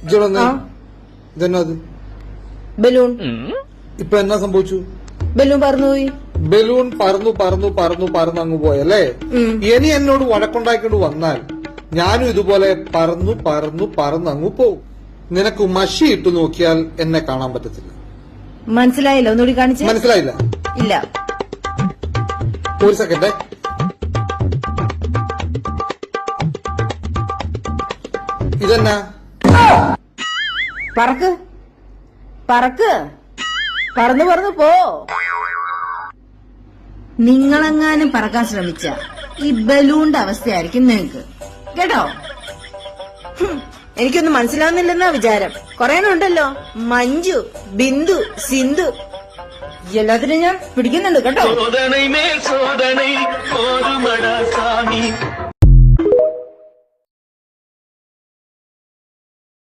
ഇതെന്നാ അത്? ബലൂൺ. ഇപ്പൊ എന്നാ സംഭവിച്ചു? ബലൂൺ പറന്നുപോയി. ബലൂൺ പറന്നു അങ്ങ് പോയല്ലേ? ഇനി എന്നോട് വഴക്കുണ്ടാക്കിക്കൊണ്ട് വന്നാൽ ഞാനും ഇതുപോലെ പറന്നു അങ്ങ് പോവും. നിനക്ക് മഷി ഇട്ട് നോക്കിയാൽ എന്നെ കാണാൻ പറ്റത്തില്ല. മനസ്സിലായില്ല? ഒന്നുകൂടി കാണിച്ച്. മനസ്സിലായില്ല? ഇല്ല. ഒരു സെക്കൻഡ്. ഇതെന്നാ? പറക്ക് പറന്നു പോ. നിങ്ങളെങ്ങാനും പറക്കാൻ ശ്രമിച്ച ഈ ബലൂണിന്റെ അവസ്ഥയായിരിക്കും നിങ്ങക്ക്, കേട്ടോ? എനിക്കൊന്നും മനസ്സിലാവുന്നില്ലെന്നാ വിചാരം. കൊറേനുണ്ടല്ലോ, മഞ്ജു, ബിന്ദു, സിന്ധു, എല്ലാത്തിനും ഞാൻ പിടിക്കുന്നുണ്ട് കേട്ടോ.